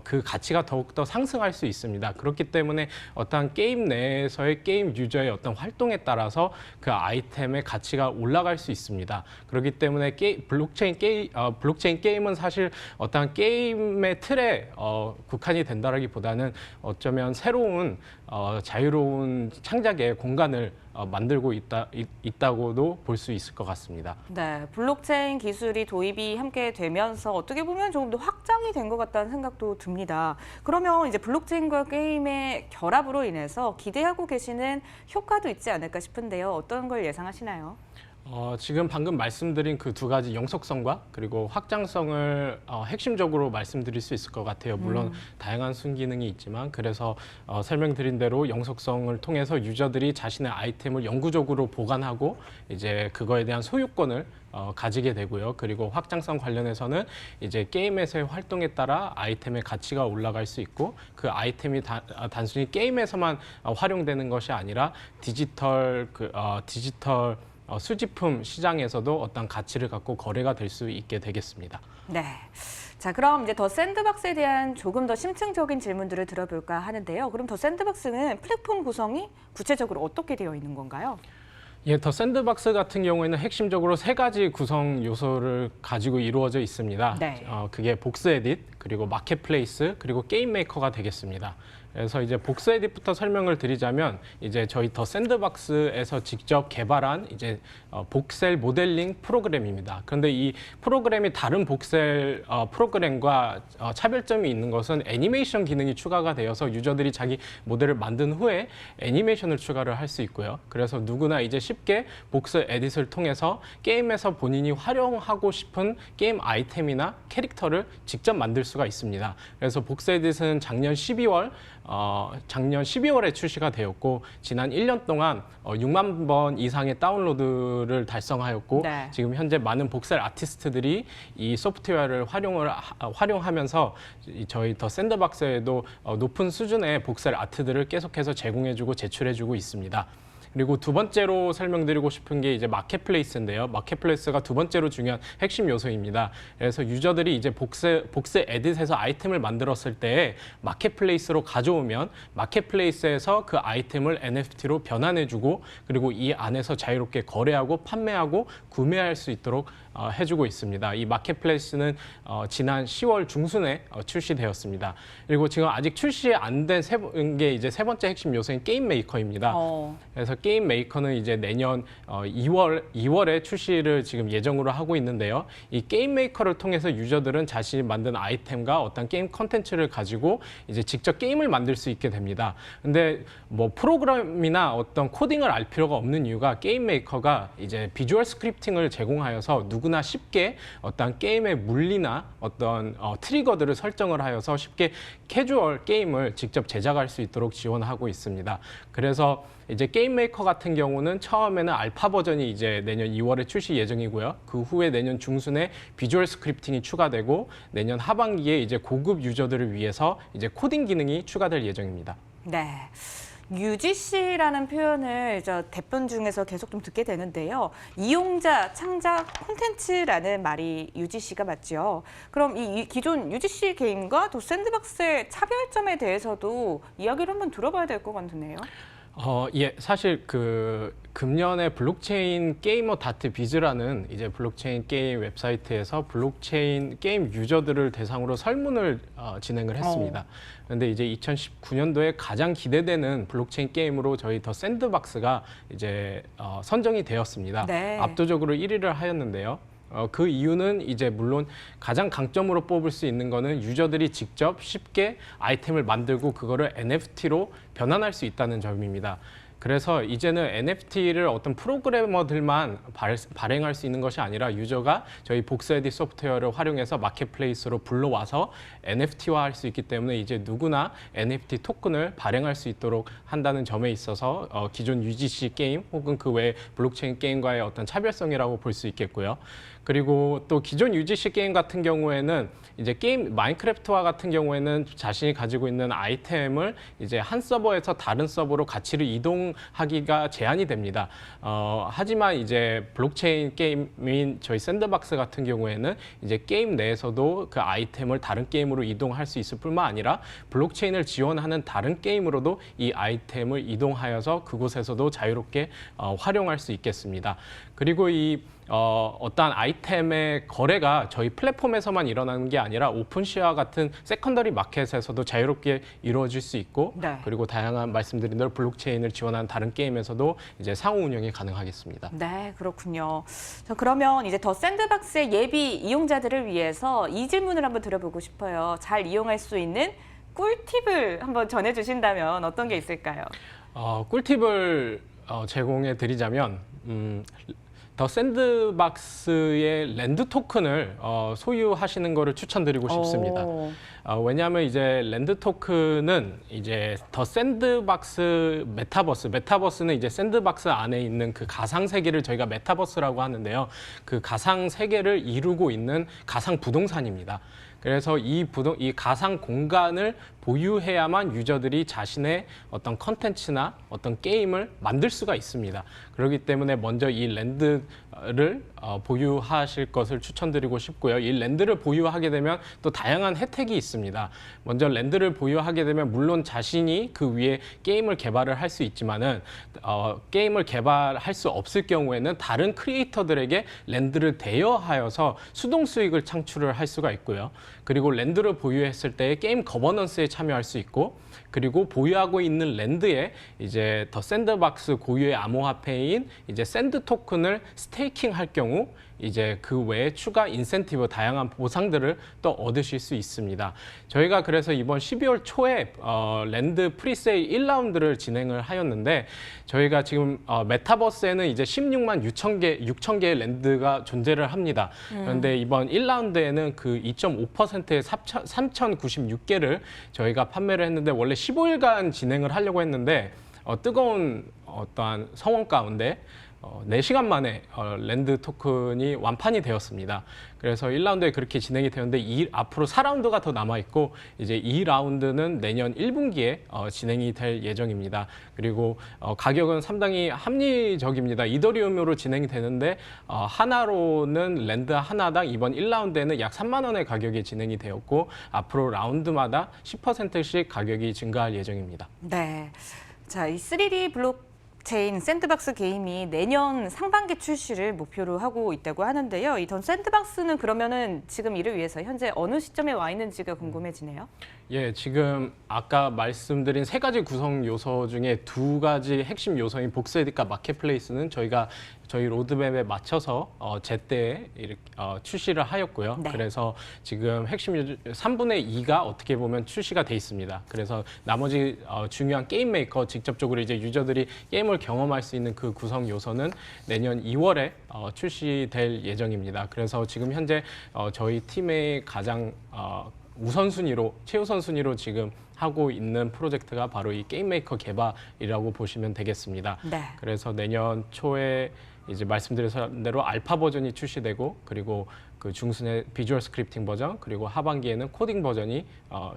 그 가치가 더욱더 상승할 수 있습니다. 그렇기 때문에 어떤 게임 내에서의 게임 유저의 어떤 활동에 따라서 그 아이템의 가치가 올라갈 수 있습니다. 그렇기 때문에 블록체인 게임은 사실 어떤 게임의 틀에 국한이 된다라기보다는 어쩌면 새로운 자유로운 창작의 공간을 만들고 있다고도 볼 수 있을 것 같습니다. 네, 블록체인 기술이 도입이 함께 되면서 어떻게 보면 조금 더 확장이 된 것 같다는 생각도 듭니다. 그러면 이제 블록체인과 게임의 결합으로 인해서 기대하고 계시는 효과도 있지 않을까 싶은데요. 어떤 걸 예상하시나요? 지금 방금 말씀드린 그 두 가지 영속성과 그리고 확장성을 핵심적으로 말씀드릴 수 있을 것 같아요. 물론 다양한 순기능이 있지만 그래서 설명드린 대로 영속성을 통해서 유저들이 자신의 아이템을 영구적으로 보관하고 이제 그거에 대한 소유권을 가지게 되고요. 그리고 확장성 관련해서는 이제 게임에서의 활동에 따라 아이템의 가치가 올라갈 수 있고 그 아이템이 단순히 게임에서만 활용되는 것이 아니라 디지털 수집품 시장에서도 어떤 가치를 갖고 거래가 될 수 있게 되겠습니다. 네. 자, 그럼 이제 더 샌드박스에 대한 조금 더 심층적인 질문들을 들어볼까 하는데요. 그럼 더 샌드박스는 플랫폼 구성이 구체적으로 어떻게 되어 있는 건가요? 예, 더 샌드박스 같은 경우에는 핵심적으로 세 가지 구성 요소를 가지고 이루어져 있습니다. 네. 그게 복스 에딧, 그리고 마켓플레이스, 그리고 게임 메이커가 되겠습니다. 그래서 이제 복스 에딧부터 설명을 드리자면 이제 저희 더 샌드박스에서 직접 개발한 이제 복셀 모델링 프로그램입니다. 그런데 이 프로그램이 다른 복셀 프로그램과 차별점이 있는 것은 애니메이션 기능이 추가가 되어서 유저들이 자기 모델을 만든 후에 애니메이션을 추가를 할 수 있고요. 그래서 누구나 이제 쉽게 복스 에딧을 통해서 게임에서 본인이 활용하고 싶은 게임 아이템이나 캐릭터를 직접 만들 수가 있습니다. 그래서 복스 에딧은 작년 12월에 출시가 되었고 지난 1년 동안 6만 번 이상의 다운로드를 달성하였고 네. 지금 현재 많은 복셀 아티스트들이 이 소프트웨어를 활용하면서 저희 더 샌드박스에도 높은 수준의 복셀 아트들을 계속해서 제공해주고 제출해주고 있습니다. 그리고 두 번째로 설명드리고 싶은 게 이제 마켓플레이스인데요. 마켓플레이스가 두 번째로 중요한 핵심 요소입니다. 그래서 유저들이 이제 복스 에딧에서 아이템을 만들었을 때 마켓플레이스로 가져오면 마켓플레이스에서 그 아이템을 NFT로 변환해주고 그리고 이 안에서 자유롭게 거래하고 판매하고 구매할 수 있도록 해주고 있습니다. 이 마켓플레이스는 지난 10월 중순에 출시되었습니다. 그리고 지금 아직 출시 안 된 게 이제 세 번째 핵심 요소인 게임 메이커입니다. 그래서 게임 메이커는 이제 내년 2월에 출시를 지금 예정으로 하고 있는데요. 이 게임 메이커를 통해서 유저들은 자신이 만든 아이템과 어떤 게임 컨텐츠를 가지고 이제 직접 게임을 만들 수 있게 됩니다. 근데 뭐 프로그램이나 어떤 코딩을 알 필요가 없는 이유가 게임 메이커가 이제 비주얼 스크립팅을 제공하여서 누구나 쉽게 어떤 게임의 물리나 어떤 트리거들을 설정을 하여서 쉽게 캐주얼 게임을 직접 제작할 수 있도록 지원하고 있습니다. 그래서 이제 게임 메이커 같은 경우는 처음에는 알파 버전이 이제 내년 2월에 출시 예정이고요. 그 후에 내년 중순에 비주얼 스크립팅이 추가되고 내년 하반기에 이제 고급 유저들을 위해서 이제 코딩 기능이 추가될 예정입니다. 네. UGC라는 표현을 저 대본 중에서 계속 좀 듣게 되는데요. 이용자 창작 콘텐츠라는 말이 UGC가 맞죠. 그럼 이 기존 UGC 게임과 또 샌드박스의 차별점에 대해서도 이야기를 한번 들어봐야 될 것 같네요. 예, 사실 그 금년에 블록체인 게이머 다트 비즈라는 이제 블록체인 게임 웹사이트에서 블록체인 게임 유저들을 대상으로 설문을 진행을 했습니다. 그런데 이제 2019년도에 가장 기대되는 블록체인 게임으로 저희 더 샌드박스가 이제 선정이 되었습니다. 네. 압도적으로 1위를 하였는데요. 그 이유는 이제 물론 가장 강점으로 뽑을 수 있는 거는 유저들이 직접 쉽게 아이템을 만들고 그거를 NFT로 변환할 수 있다는 점입니다. 그래서 이제는 NFT를 어떤 프로그래머들만 발행할 수 있는 것이 아니라 유저가 저희 복사에디 소프트웨어를 활용해서 마켓플레이스로 불러와서 NFT화할 수 있기 때문에 이제 누구나 NFT 토큰을 발행할 수 있도록 한다는 점에 있어서 기존 UGC 게임 혹은 그 외 블록체인 게임과의 어떤 차별성이라고 볼 수 있겠고요. 그리고 또 기존 UGC 게임 같은 경우에는 이제 게임 마인크래프트와 같은 경우에는 자신이 가지고 있는 아이템을 이제 한 서버에서 다른 서버로 가치를 이동하기가 제한이 됩니다. 하지만 이제 블록체인 게임인 저희 샌드박스 같은 경우에는 이제 게임 내에서도 그 아이템을 다른 게임으로 이동할 수 있을 뿐만 아니라 블록체인을 지원하는 다른 게임으로도 이 아이템을 이동하여서 그곳에서도 자유롭게 활용할 수 있겠습니다. 그리고 이 어떠한 아이템의 거래가 저희 플랫폼에서만 일어나는 게 아니라 오픈시와 같은 세컨더리 마켓에서도 자유롭게 이루어질 수 있고 네. 그리고 다양한 말씀드린 대로 블록체인을 지원하는 다른 게임에서도 이제 상호 운영이 가능하겠습니다. 네, 그렇군요. 자, 그러면 이제 더 샌드박스의 예비 이용자들을 위해서 이 질문을 한번 드려보고 싶어요. 잘 이용할 수 있는 꿀팁을 한번 전해주신다면 어떤 게 있을까요? 꿀팁을 제공해 드리자면 더 샌드박스의 랜드 토큰을 소유하시는 것을 추천드리고 싶습니다. 왜냐하면 이제 랜드 토큰은 이제 더 샌드박스 메타버스는 이제 샌드박스 안에 있는 그 가상 세계를 저희가 메타버스라고 하는데요. 그 가상 세계를 이루고 있는 가상 부동산입니다. 그래서 이 가상 공간을 보유해야만 유저들이 자신의 어떤 컨텐츠나 어떤 게임을 만들 수가 있습니다. 그렇기 때문에 먼저 이 랜드를 보유하실 것을 추천드리고 싶고요. 이 랜드를 보유하게 되면 또 다양한 혜택이 있습니다. 먼저 랜드를 보유하게 되면 물론 자신이 그 위에 게임을 개발을 할 수 있지만은 게임을 개발할 수 없을 경우에는 다른 크리에이터들에게 랜드를 대여하여서 수동 수익을 창출을 할 수가 있고요. 그리고 랜드를 보유했을 때 게임 거버넌스에 참여할 수 있고 그리고 보유하고 있는 랜드에 이제 더 샌드박스 고유의 암호화폐인 이제 샌드 토큰을 스테이킹할 경우 이제 그 외에 추가 인센티브 다양한 보상들을 또 얻으실 수 있습니다. 저희가 그래서 이번 12월 초에 랜드 프리세일 1라운드를 진행을 하였는데 저희가 지금 메타버스에는 이제 16만 6천 개의 랜드가 존재를 합니다. 그런데 이번 1라운드에는 그 2.5%의 3,096개를 저희가 판매를 했는데 원래 15일간 진행을 하려고 했는데 뜨거운 어떠한 성원 가운데 4시간 만에 랜드 토큰이 완판이 되었습니다. 그래서 1라운드에 그렇게 진행이 되었는데 앞으로 4라운드가 더 남아있고 이제 2라운드는 내년 1분기에 진행이 될 예정입니다. 그리고 가격은 상당히 합리적입니다. 이더리움으로 진행이 되는데 하나로는 랜드 하나당 이번 1라운드에는 약 3만 원의 가격이 진행이 되었고 앞으로 라운드마다 10%씩 가격이 증가할 예정입니다. 네. 자, 이 3D 블록 체인 샌드박스 게임이 내년 상반기 출시를 목표로 하고 있다고 하는데요. 이 더 샌드박스는 그러면은 지금 이를 위해서 현재 어느 시점에 와 있는지가 궁금해지네요. 예, 지금 아까 말씀드린 세 가지 구성 요소 중에 두 가지 핵심 요소인 복스에디카 마켓플레이스는 저희가 저희 로드맵에 맞춰서 제때 이렇게 출시를 하였고요. 네. 그래서 지금 핵심 3분의 2가 어떻게 보면 출시가 돼 있습니다. 그래서 나머지 중요한 게임 메이커 직접적으로 이제 유저들이 게임을 경험할 수 있는 그 구성 요소는 내년 2월에 출시될 예정입니다. 그래서 지금 현재 저희 팀의 가장 우선순위로 최우선순위로 지금 하고 있는 프로젝트가 바로 이 게임 메이커 개발이라고 보시면 되겠습니다. 네. 그래서 내년 초에 이제 말씀드린 대로 알파 버전이 출시되고 그리고 그 중순에 비주얼 스크립팅 버전 그리고 하반기에는 코딩 버전이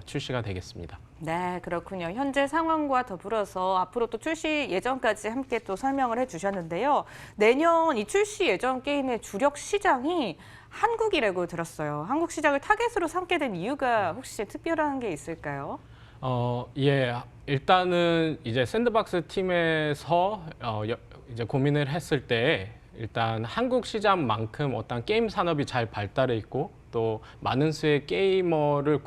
출시가 되겠습니다. 네, 그렇군요. 현재 상황과 더불어서 앞으로 또 출시 예정까지 함께 또 설명을 해주셨는데요. 내년 이 출시 예정 게임의 주력 시장이 한국이라고 들었어요. 한국 시장을 타겟으로 삼게 된 이유가 혹시 특별한 게 있을까요? 예, 일단은 이제 샌드박스 팀에서 이제 고민을 했을 때 일단 한국 시장만큼 어떤 게임 산업이 잘 발달해 있고 또 많은 수의 게이머를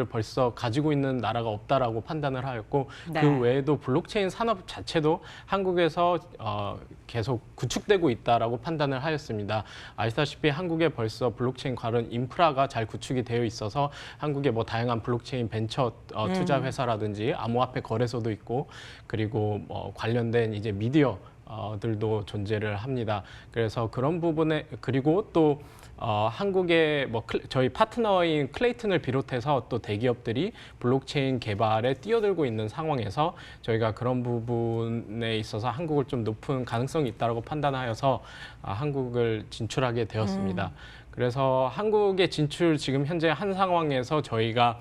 벌써 가지고 있는 나라가 없다라고 판단을 하였고 네. 그 외에도 블록체인 산업 자체도 한국에서 계속 구축되고 있다라고 판단을 하였습니다. 아시다시피 한국에 벌써 블록체인 관련 인프라가 잘 구축이 되어 있어서 한국에 뭐 다양한 블록체인 벤처 투자 회사라든지 암호화폐 거래소도 있고 그리고 뭐 관련된 이제 미디어 들도 존재를 합니다. 그래서 그런 부분에 그리고 또 한국의 뭐 저희 파트너인 클레이튼을 비롯해서 또 대기업들이 블록체인 개발에 뛰어들고 있는 상황에서 저희가 그런 부분에 있어서 한국을 좀 높은 가능성이 있다고 판단하여서 한국을 진출하게 되었습니다. 그래서 한국에 진출 지금 현재 한 상황에서 저희가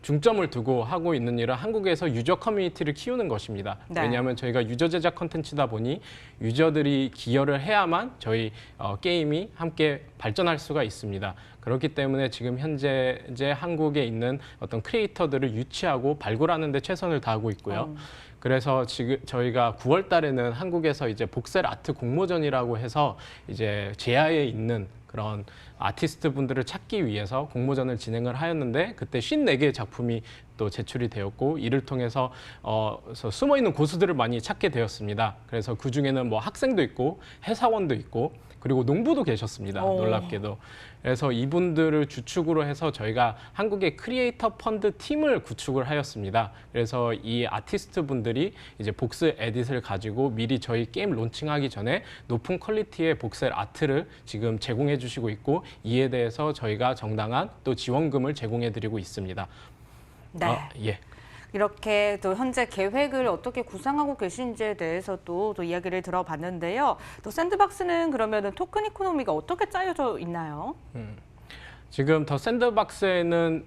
중점을 두고 하고 있는 일은 한국에서 유저 커뮤니티를 키우는 것입니다. 네. 왜냐하면 저희가 유저 제작 컨텐츠다 보니 유저들이 기여를 해야만 저희 게임이 함께 발전할 수가 있습니다. 그렇기 때문에 지금 현재 한국에 있는 어떤 크리에이터들을 유치하고 발굴하는 데 최선을 다하고 있고요. 그래서 지금 저희가 9월 달에는 한국에서 이제 복셀 아트 공모전이라고 해서 이제 제야에 있는 그런 아티스트 분들을 찾기 위해서 공모전을 진행을 하였는데 그때 54개의 작품이 또 제출이 되었고 이를 통해서 숨어 있는 고수들을 많이 찾게 되었습니다. 그래서 그 중에는 뭐 학생도 있고 회사원도 있고 그리고 농부도 계셨습니다. 놀랍게도. 그래서 이분들을 주축으로 해서 저희가 한국의 크리에이터 펀드 팀을 구축을 하였습니다. 그래서 이 아티스트 분들이 이제 복스 에딧을 가지고 미리 저희 게임 론칭하기 전에 높은 퀄리티의 복셀 아트를 지금 제공해 주시고 있고 이에 대해서 저희가 정당한 또 지원금을 제공해 드리고 있습니다. 네. 예. 이렇게 또 현재 계획을 어떻게 구상하고 계신지에 대해서도 또 이야기를 들어봤는데요. 또 샌드박스는 그러면은 토큰 이코노미가 어떻게 짜여져 있나요? 지금 더 샌드박스에는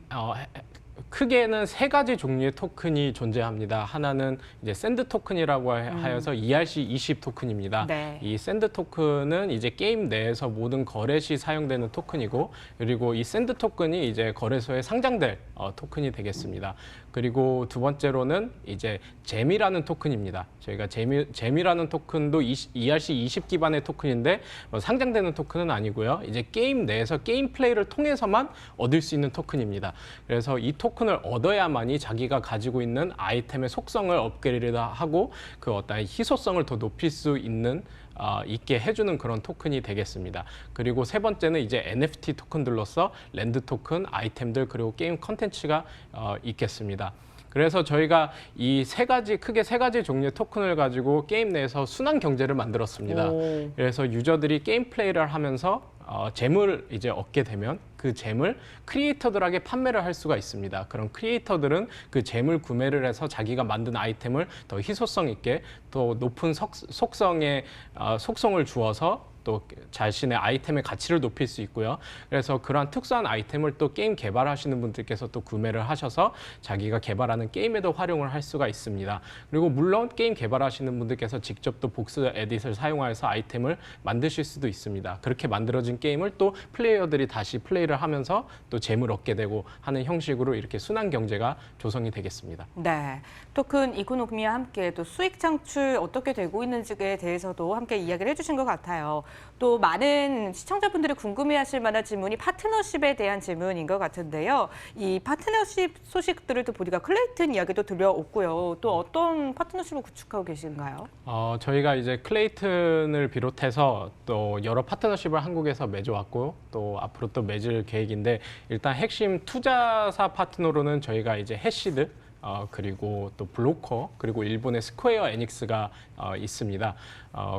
크게는 세 가지 종류의 토큰이 존재합니다. 하나는 이제 샌드 토큰이라고 하여서 ERC20 토큰입니다. 네. 이 샌드 토큰은 이제 게임 내에서 모든 거래 시 사용되는 토큰이고, 그리고 이 샌드 토큰이 이제 거래소에 상장될 토큰이 되겠습니다. 그리고 두 번째로는 이제 잼이라는 토큰입니다. 저희가 잼이라는 토큰도 ERC20 기반의 토큰인데 상장되는 토큰은 아니고요. 이제 게임 내에서 게임 플레이를 통해서만 얻을 수 있는 토큰입니다. 그래서 이 토큰을 얻어야만이 자기가 가지고 있는 아이템의 속성을 업그레이드하고 그 어떤 희소성을 더 높일 수 있게 해주는 그런 토큰이 되겠습니다. 그리고 세 번째는 이제 NFT 토큰들로서 랜드 토큰, 아이템들 그리고 게임 컨텐츠가 있겠습니다. 그래서 저희가 이 크게 세 가지 종류의 토큰을 가지고 게임 내에서 순환 경제를 만들었습니다. 그래서 유저들이 게임 플레이를 하면서 잼을 이제 얻게 되면 그 잼을 크리에이터들에게 판매를 할 수가 있습니다. 그럼 크리에이터들은 그 잼을 구매를 해서 자기가 만든 아이템을 더 희소성 있게 더 높은 속성을 주어서 또 자신의 아이템의 가치를 높일 수 있고요. 그래서 그러한 특수한 아이템을 또 게임 개발하시는 분들께서 또 구매를 하셔서 자기가 개발하는 게임에도 활용을 할 수가 있습니다. 그리고 물론 게임 개발하시는 분들께서 직접 또 복스 에딧을 사용해서 아이템을 만드실 수도 있습니다. 그렇게 만들어진 게임을 또 플레이어들이 다시 플레이를 하면서 또 재물 얻게 되고 하는 형식으로 이렇게 순환 경제가 조성이 되겠습니다. 네, 토큰 이코노미와 함께 또 수익 창출 어떻게 되고 있는지에 대해서도 함께 이야기를 해주신 것 같아요. 또 많은 시청자분들이 궁금해하실 만한 질문이 파트너십에 대한 질문인 것 같은데요. 이 파트너십 소식들을 또 보니까 클레이튼 이야기도 들려왔고요. 또 어떤 파트너십을 구축하고 계신가요? 저희가 이제 클레이튼을 비롯해서 또 여러 파트너십을 한국에서 맺어왔고 또 앞으로 또 맺을 계획인데 일단 핵심 투자사 파트너로는 저희가 이제 해시드 그리고 또 블로커 그리고 일본의 스퀘어 에닉스가 있습니다.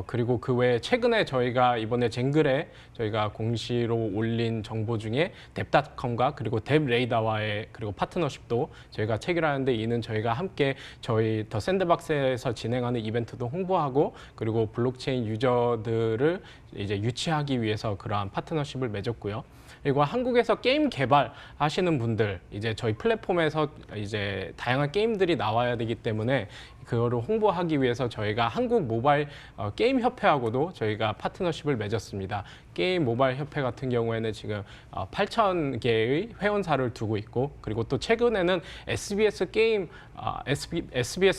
그리고 그 외에 최근에 저희가 이번에 쟁글에 저희가 공시로 올린 정보 중에 뎁닷컴과 그리고 뎁레이더와의 그리고 파트너십도 저희가 체결하는데 이는 저희가 함께 저희 더 샌드박스에서 진행하는 이벤트도 홍보하고 그리고 블록체인 유저들을 이제 유치하기 위해서 그러한 파트너십을 맺었고요. 그리고 한국에서 게임 개발하시는 분들 이제 저희 플랫폼에서 이제 다양한 게임들이 나와야 되기 때문에 그거를 홍보하기 위해서 저희가 한국 모바일 게임 협회하고도 저희가 파트너십을 맺었습니다. 게임 모바일 협회 같은 경우에는 지금 8,000개의 회원사를 두고 있고 그리고 또 최근에는 SBS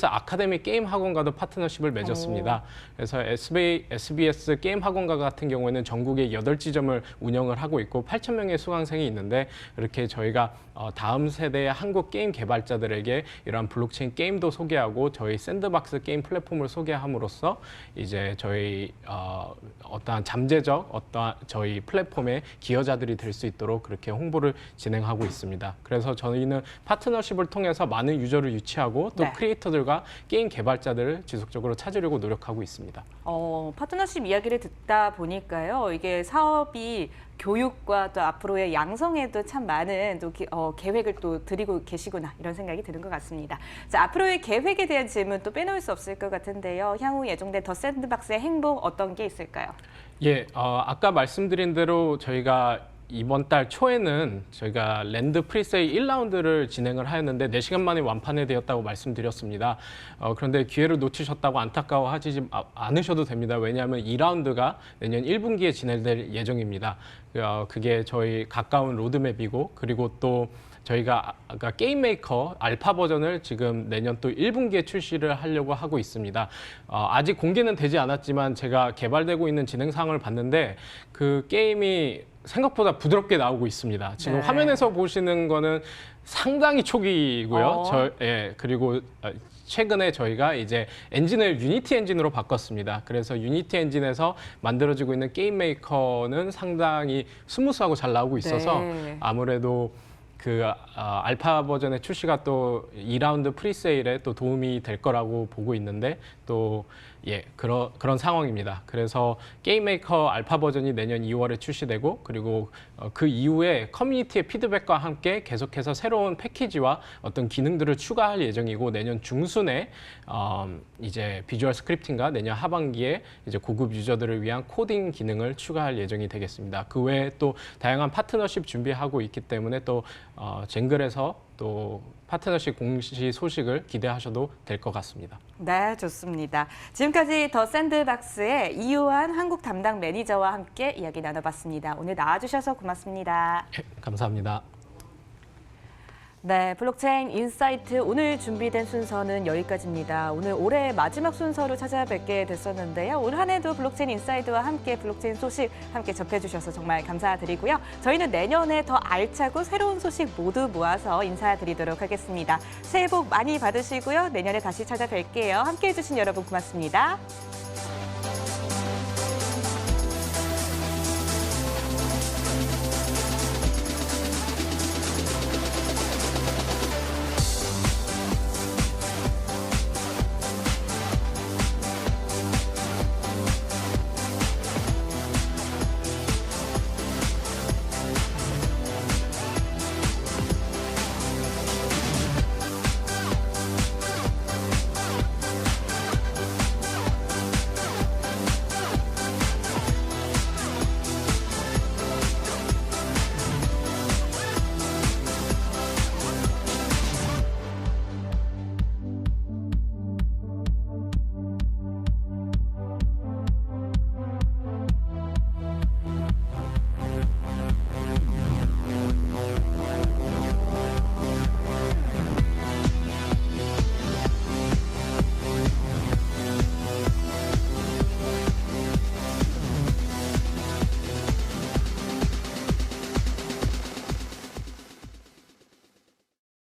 아카데미 게임 학원과도 파트너십을 맺었습니다. 그래서 SBS 게임 학원과 같은 경우에는 전국에 8지점을 운영을 하고 있고 8,000명의 수강생이 있는데 이렇게 저희가 다음 세대의 한국 게임 개발자들에게 이러한 블록체인 게임도 소개하고 저희 샌드박스 게임 플랫폼을 소개함으로써 이제 저희 어떠한 잠재적 어떠한 저희 플랫폼의 기여자들이 될 수 있도록 그렇게 홍보를 진행하고 있습니다. 그래서 저희는 파트너십을 통해서 많은 유저를 유치하고 또 네. 크리에이터들과 게임 개발자들을 지속적으로 찾으려고 노력하고 있습니다. 파트너십 이야기를 듣다 보니까요. 이게 사업이 교육과 또 앞으로의 양성에도 참 많은 또 계획을 또 드리고 계시구나 이런 생각이 드는 것 같습니다. 자, 앞으로의 계획에 대한 질문 또 빼놓을 수 없을 것 같은데요. 향후 예정된 더 샌드박스의 행복 어떤 게 있을까요? 예, 아까 말씀드린 대로 저희가 이번 달 초에는 저희가 랜드 프리세일 1라운드를 진행을 하였는데 4시간 만에 완판이 되었다고 말씀드렸습니다. 그런데 기회를 놓치셨다고 안타까워하지 않으셔도 됩니다. 왜냐하면 2라운드가 내년 1분기에 진행될 예정입니다. 그게 저희 가까운 로드맵이고 그리고 또 저희가 아까 게임 메이커 알파 버전을 지금 내년 또 1분기에 출시를 하려고 하고 있습니다. 아직 공개는 되지 않았지만 제가 개발되고 있는 진행 사항을 봤는데 그 게임이 생각보다 부드럽게 나오고 있습니다. 지금 네. 화면에서 보시는 거는 상당히 초기이고요. 그리고 최근에 저희가 이제 엔진을 유니티 엔진으로 바꿨습니다. 그래서 유니티 엔진에서 만들어지고 있는 게임 메이커는 상당히 스무스하고 잘 나오고 있어서 네. 아무래도 그 알파 버전의 출시가 또 2라운드 프리세일에 또 도움이 될 거라고 보고 있는데 또 그런 상황입니다. 그래서 게임 메이커 알파 버전이 내년 2월에 출시되고 그리고 그 이후에 커뮤니티의 피드백과 함께 계속해서 새로운 패키지와 어떤 기능들을 추가할 예정이고 내년 중순에 이제 비주얼 스크립팅과 내년 하반기에 이제 고급 유저들을 위한 코딩 기능을 추가할 예정이 되겠습니다. 그 외에 또 다양한 파트너십 준비하고 있기 때문에 또 쟁글에서 또 파트너십 공시 소식을 기대하셔도 될 것 같습니다. 네, 좋습니다. 지금까지 더 샌드박스의 이요한 한국 담당 매니저와 함께 이야기 나눠봤습니다. 오늘 나와주셔서 고맙습니다. 감사합니다. 네, 블록체인 인사이트 오늘 준비된 순서는 여기까지입니다. 오늘 올해 마지막 순서로 찾아뵙게 됐었는데요. 올 한 해도 블록체인 인사이트와 함께 블록체인 소식 함께 접해주셔서 정말 감사드리고요. 저희는 내년에 더 알차고 새로운 소식 모두 모아서 인사드리도록 하겠습니다. 새해 복 많이 받으시고요. 내년에 다시 찾아뵐게요. 함께해 주신 여러분 고맙습니다.